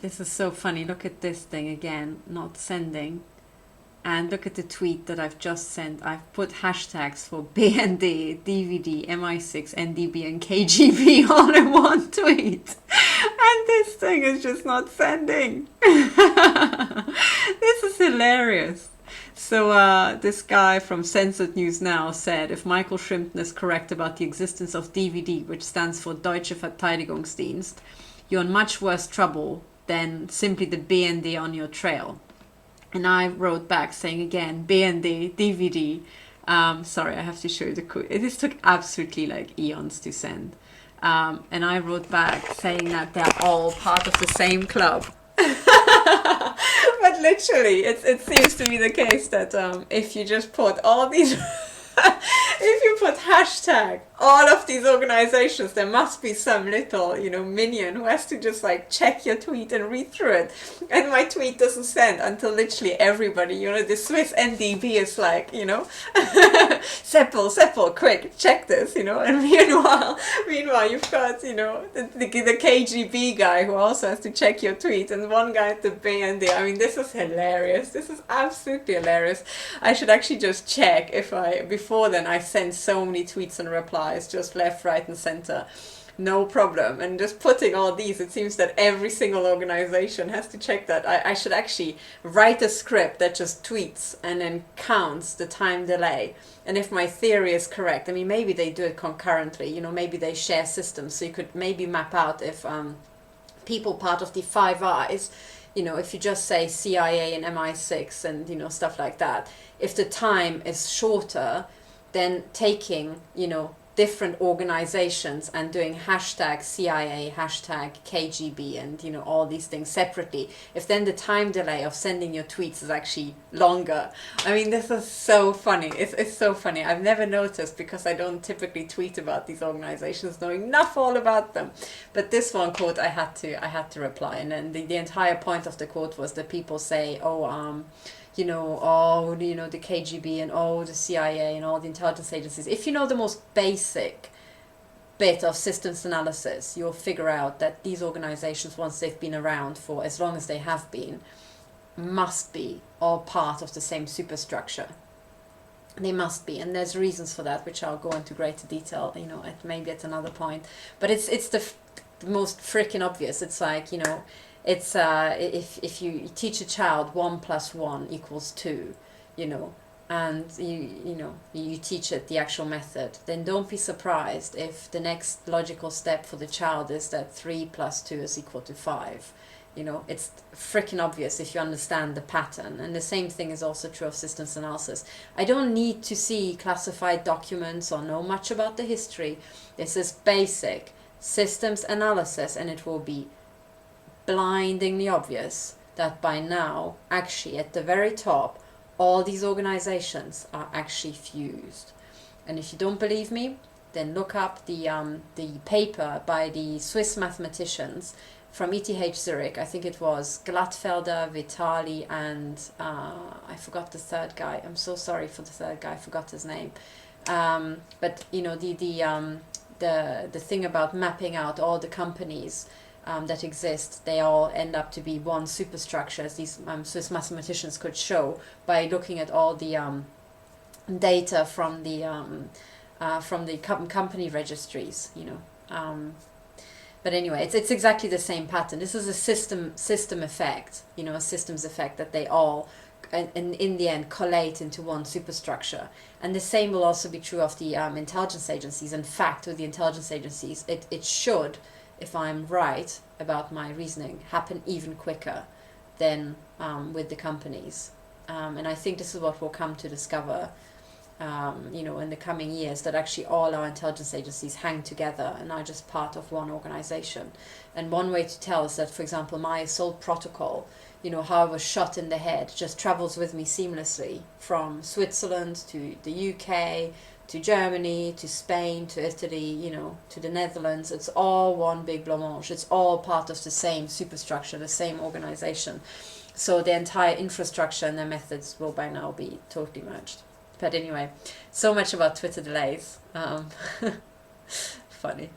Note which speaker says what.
Speaker 1: This is so funny. Look at this thing again, not sending. And look at the tweet that I've just sent. I've put hashtags for BND, DVD, MI6, NDB, and KGB all in one tweet. And this thing is just not sending. This is hilarious. So this guy from Censored News Now said, if Michael Shrimpton is correct about the existence of DVD, which stands for Deutsche Verteidigungsdienst, you're in much worse trouble than simply the BND on your trail. And I wrote back saying again, BND, DVD. Sorry, I have to show you the code. This took absolutely like eons to send. And I wrote back saying that they're all part of the same club. But literally, it seems to be the case that if you just put all these... if you put hashtag all of these organizations, there must be some little, minion who has to just like check your tweet and read through it. And my tweet doesn't send until literally everybody, the Swiss NDB is like, Seppel, quick, check this, And meanwhile, you've got, the KGB guy who also has to check your tweet, and one guy at the BND. I mean, this is hilarious. This is absolutely hilarious. I should actually just check if before then I send so many tweets and replies, just left, right and center, no problem. And just putting all these, it seems that every single organization has to check that. I should actually write a script that just tweets and then counts the time delay. And if my theory is correct, I mean, maybe they do it concurrently, maybe they share systems, so you could maybe map out if people part of the Five Eyes, if you just say CIA and MI6 and, stuff like that, if the time is shorter, then taking, different organizations and doing hashtag CIA, hashtag KGB, and, all these things separately, if then the time delay of sending your tweets is actually longer. I mean, this is so funny. It's so funny. I've never noticed because I don't typically tweet about these organizations, knowing enough all about them. But this one quote, I had to reply. And then the entire point of the quote was that people say, the KGB and the CIA and all the intelligence agencies. If you know the most basic bit of systems analysis, you'll figure out that these organizations, once they've been around for as long as they have been, must be all part of the same superstructure. They must be, and there's reasons for that, which I'll go into greater detail, maybe at another point. But it's the most freaking obvious. It's like, it's if you teach a child 1 + 1 = 2, and you teach it the actual method, then don't be surprised if the next logical step for the child is that 3 + 2 = 5. It's freaking obvious if you understand the pattern. And the same thing is also true of systems analysis. I don't need to see classified documents or know much about the history. This is basic systems analysis, and it will be blindingly obvious that by now, actually at the very top, all these organizations are actually fused. And if you don't believe me, then look up the paper by the Swiss mathematicians from ETH Zurich. I think it was Glattfelder, Vitali, and I forgot the third guy. I'm so sorry for the third guy. I forgot his name. But the thing about mapping out all the companies that exist, they all end up to be one superstructure, as these Swiss mathematicians could show by looking at all the data from the company registries, But anyway, it's exactly the same pattern. This is a system effect, a systems effect, that they all, in the end, collate into one superstructure. And the same will also be true of the intelligence agencies. In fact, with the intelligence agencies, it should, if I'm right about my reasoning, happen even quicker than with the companies. And I think this is what we'll come to discover, in the coming years, that actually all our intelligence agencies hang together and are just part of one organization. And one way to tell is that, for example, my assault protocol, how I was shot in the head, just travels with me seamlessly from Switzerland to the UK, to Germany, to Spain, to Italy, to the Netherlands. It's all one big blancmange. It's all part of the same superstructure, the same organization. So the entire infrastructure and their methods will by now be totally merged. But anyway, so much about Twitter delays. Funny.